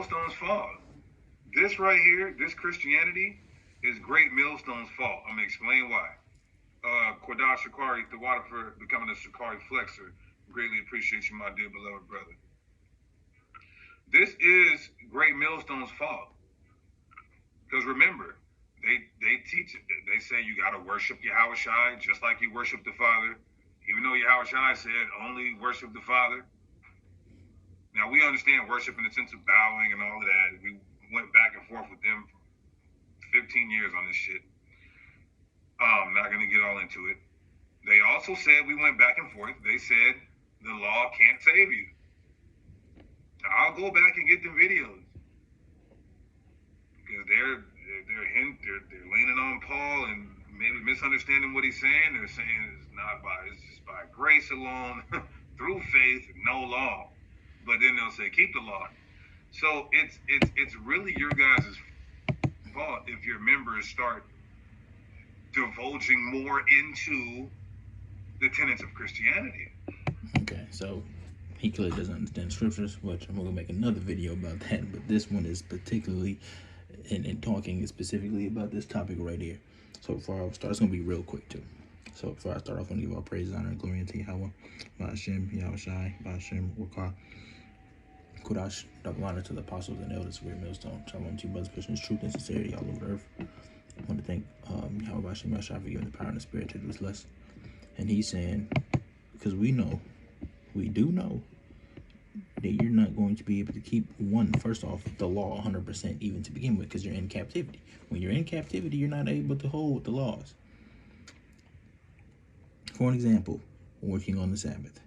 millstone's fault. This right here, this Christianity, is Great Millstone's fault. I'm gonna explain why. Quadah Shakari, the water for becoming a Shakari flexor. Greatly appreciate you, my dear beloved brother. This is Great Millstone's fault. Because remember, they teach it. They say you gotta worship Yahweh Shai just like you worship the Father. Even though Yahweh Shai said only worship the Father. Now we understand worship in the sense of bowing and all of that. We went back and forth with them 15 years on this shit. I'm not gonna get all into it. They also said we went back and forth. They said the law can't save you. I'll go back and get the videos because they're leaning on Paul and maybe misunderstanding what he's saying. They're saying it's just by grace alone, through faith, no law. But then they'll say keep the law. So it's really your guys' fault if your members start divulging more into the tenets of Christianity. Okay, so he clearly doesn't understand scriptures, which I'm going to make another video about that, but this one is particularly in talking specifically about this topic right here. So before I start, it's going to be real quick too. So before I start off, I'm going to give all praise, honor, and glory unto Yahweh, Ba'ashem, Yahweh Shai, Ba'ashem, Wakar, Kudash, double honor to the apostles and elders of Great Millstone. Shalom to you, brothers, Christians, truth and sincerity all over the earth. I want to thank Yahweh Ba'ashem, Yahweh Shai for giving the power and the spirit to do this less. And he's saying, because we do know that you're not going to be able to keep first off, the law 100% even to begin with, because you're in captivity. When you're in captivity, you're not able to hold the laws. For an example, working on the Sabbath.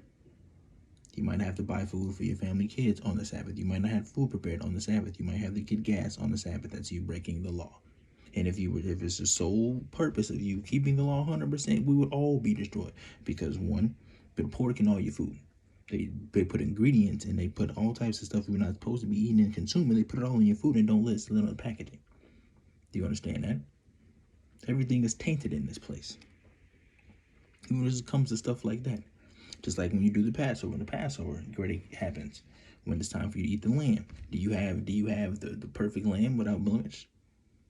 You might have to buy food for your family, kids on the Sabbath. You might not have food prepared on the Sabbath. You might have to get gas on the Sabbath. That's you breaking the law. And if it's the sole purpose of you keeping the law 100%, we would all be destroyed. Because one, put pork in all your food. They put ingredients and they put all types of stuff we're not supposed to be eating and consuming. They put it all in your food and don't list it on the packaging. Do you understand that? Everything is tainted in this place. Even when it comes to stuff like that. Just like when you do the Passover, already happens. When it's time for you to eat the lamb. Do you have the perfect lamb without blemish?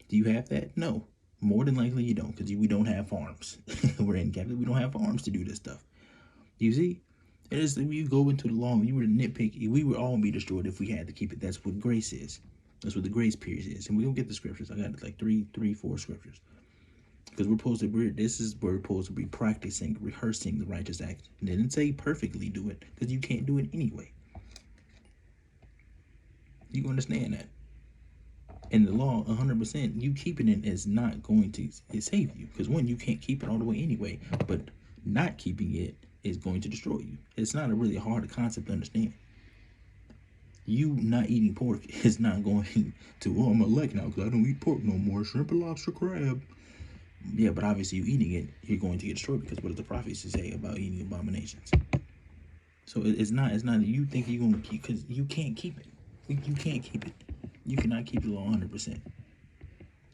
Do you have that? No. More than likely you don't, because we don't have farms. We're in captivity. We don't have farms to do this stuff. You see? It is that you go into the law, you were to nitpick, we would all be destroyed if we had to keep it. That's what grace is. That's what the grace period is. And we don't get the scriptures. I got like four scriptures. Because we're supposed to be practicing, rehearsing the righteous act. And they didn't say perfectly do it, because you can't do it anyway. You understand that? And the law, 100%, you keeping it is not going to save you. Because one, you can't keep it all the way anyway. But not keeping it is going to destroy you. It's not a really hard concept to understand. You not eating pork is not going to, I'm elect now because I don't eat pork no more. Shrimp and lobster, crab. Yeah, but obviously you eating it, you're going to get destroyed, because what does the prophecy say about eating abominations? So it's not you think you're going to keep, because you can't keep it. You can't keep it. You cannot keep the law 100%.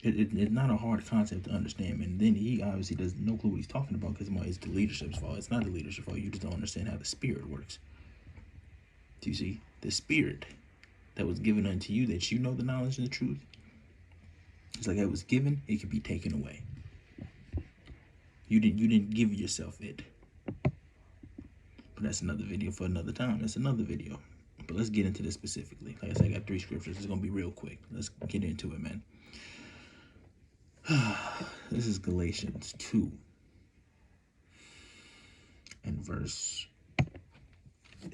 It's not a hard concept to understand, and then he obviously doesn't know clue what he's talking about, because it's the leadership's fault. It's not the leadership's fault. You just don't understand how the spirit works. Do you see? The spirit that was given unto you, that you know the knowledge and the truth, it's like it was given, it could be taken away. You didn't give yourself it. But that's another video for another time. That's another video. But let's get into this specifically. Like I said, I got 3 scriptures. It's going to be real quick. Let's get into it, man. This is Galatians 2 and verse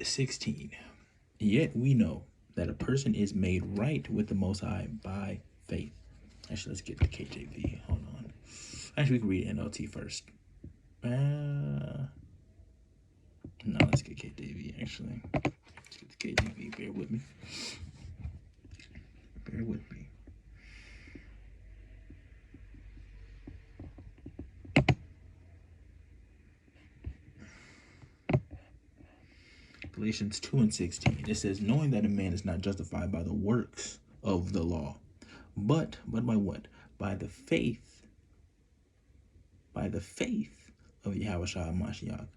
16. Yet we know that a person is made right with the Most High by faith. Actually, let's get the KJV. Hold on. Actually, we can read NLT first. No, let's get KJV, actually. Let's get the KJV. Bear with me. Bear with me. Galatians 2 and 16. It says, knowing that a man is not justified by the works of the law, but by what? By the faith of Yahushua Mashiach.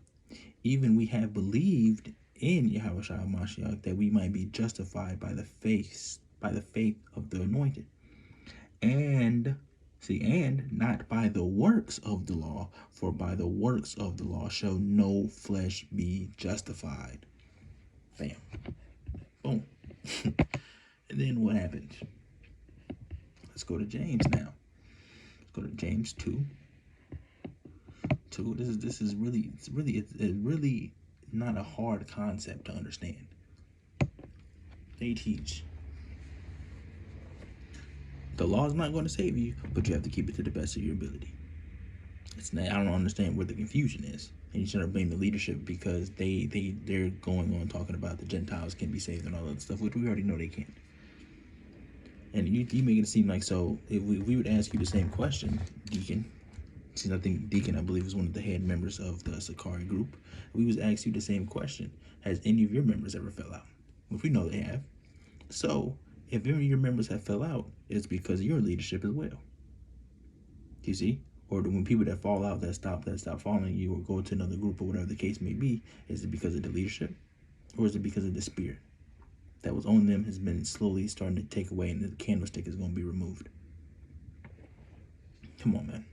Even we have believed in Yahushua Mashiach, that we might be justified by the faith by the faith of the anointed. And not by the works of the law, for by the works of the law shall no flesh be justified. Bam. Boom. And then what happens? Let's go to James now. Let's go to James 2. This is really, it's really not a hard concept to understand. They teach the law is not going to save you, but you have to keep it to the best of your ability. It's not, I don't understand where the confusion is. And you shouldn't blame the leadership because they're going on talking about the Gentiles can be saved and all that stuff, which we already know they can. And you make it seem like, so if we would ask you the same question, Deacon, since I think Deacon, I believe, is one of the head members of the Sakari group, we was ask you the same question: has any of your members ever fell out? Which we know they have. So if any of your members have fell out, it's because of your leadership as well. You see? Or when people that fall out, that stop following you or go to another group or whatever the case may be, is it because of the leadership? Or is it because of the spirit that was on them has been slowly starting to take away and the candlestick is going to be removed? Come on, man.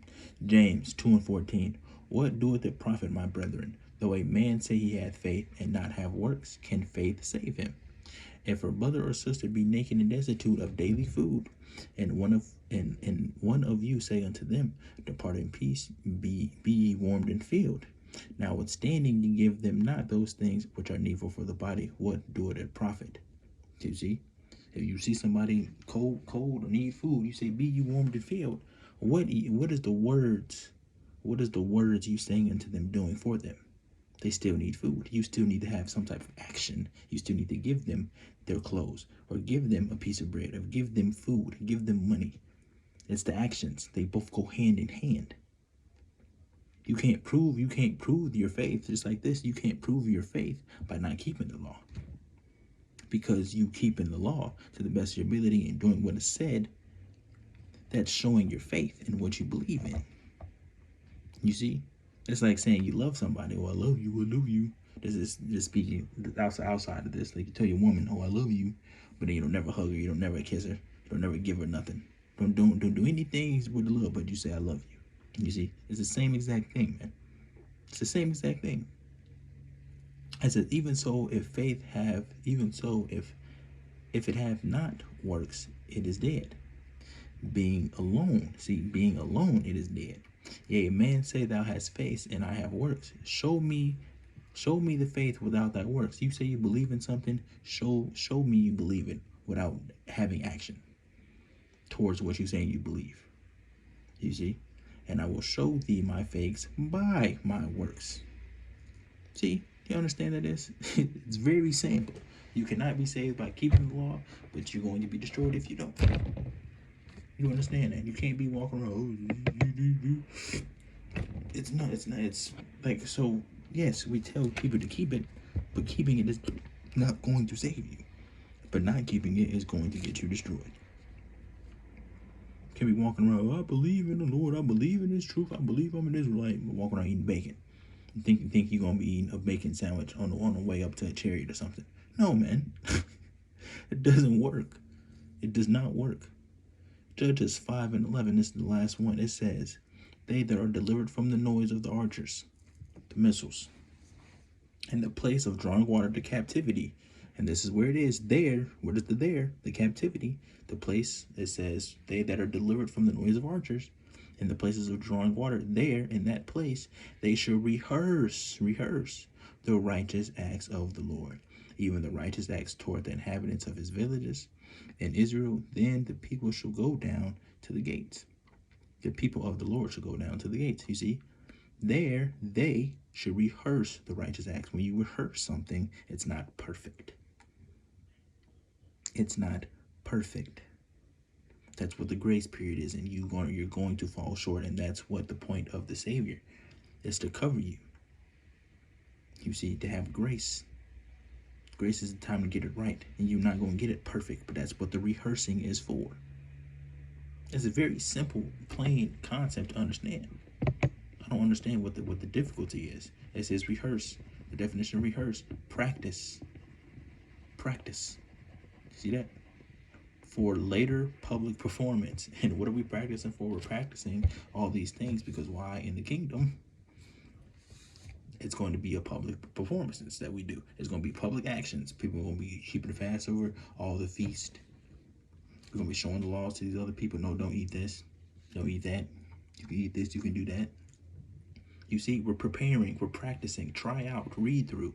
James 2:14. What doeth it profit, my brethren, though a man say he hath faith and not have works? Can faith save him? If a brother or sister be naked and destitute of daily food, and one of you say unto them, depart in peace, be ye warmed and filled. Notwithstanding ye give them not those things which are needful for the body, what doeth it profit? You see? If you see somebody cold or need food, you say, be ye warmed and filled. What is the words you saying unto them doing for them? They still need food. You still need to have some type of action. You still need to give them their clothes, or give them a piece of bread, or give them food, give them money. It's the actions. They both go hand in hand. You can't prove your faith. Just like this, you can't prove your faith by not keeping the law. Because you keeping the law to the best of your ability and doing what is said, that's showing your faith in what you believe in. You see? It's like saying you love somebody. Oh, I love you. This is just speaking outside of this. Like you tell your woman, oh, I love you, but then you don't never hug her, you don't never kiss her, you don't never give her nothing. Don't do anything with love, but you say I love you. You see, it's the same exact thing, man. It's the same exact thing. I said, if it have not works, it is dead. Being alone, it is dead. Yea, man say thou hast faith and I have works. Show me the faith without thy works. You say you believe in something, show me you believe it without having action towards what you saying you believe. You see? And I will show thee my faith by my works. See, you understand that is? It's very simple. You cannot be saved by keeping the law, but you're going to be destroyed if you don't. You understand that? You can't be walking around. It's like, so yes, we tell people to keep it, but keeping it is not going to save you. But not keeping it is going to get you destroyed. You can't be walking around, I believe in the Lord, I believe in His truth, I believe I'm an Israelite, but walking around eating bacon. You think you're gonna be eating a bacon sandwich on the way up to a chariot or something. No, man. It doesn't work. It does not work. Judges 5:11, this is the last one. It says, they that are delivered from the noise of the archers, the missiles, and the place of drawing water to captivity. And this is where it is. There, what is the there? The captivity. The place, it says, they that are delivered from the noise of archers, in the places of drawing water, there, in that place, they shall rehearse the righteous acts of the Lord, even the righteous acts toward the inhabitants of his villages. In Israel, then the people shall go down to the gates. The people of the Lord shall go down to the gates. You see, there they should rehearse the righteous acts. When you rehearse something, it's not perfect. It's not perfect. That's what the grace period is, and you're going to fall short, and that's what the point of the Savior is, to cover you. You see, to have grace. Grace is the time to get it right, and you're not going to get it perfect, but that's what the rehearsing is for. It's a very simple, plain concept to understand. I don't understand what the difficulty is. It says rehearse. The definition of rehearse: practice. See that? for later public performance. And what are we practicing for? We're practicing all these things because why? In the kingdom, it's going to be a public performances that we do. It's going to be public actions. People are going to be keeping the fast over all the feast. We're going to be showing the laws to these other people. No, don't eat this. Don't eat that. You can eat this. You can do that. You see, we're preparing. We're practicing. Try out. Read through.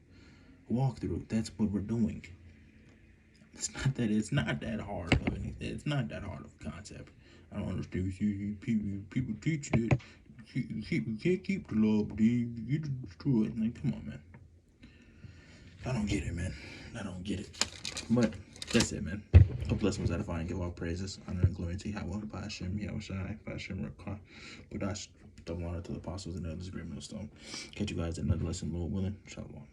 Walk through. That's what we're doing. It's not that hard of anything. It's not that hard of a concept. I don't understand. People teach that you can't keep the law, but you destroy it. Like, come on, man. I don't get it, man. I don't get it. But that's it, man. Hope blessings was edifying. Give all praises, honor, and glory to Yahweh, by Hashem, Yahushai, by Hashem, Rakah, Badash, double honor to the apostles and others, great millstone. Catch you guys at another lesson, Lord willing. Shalom.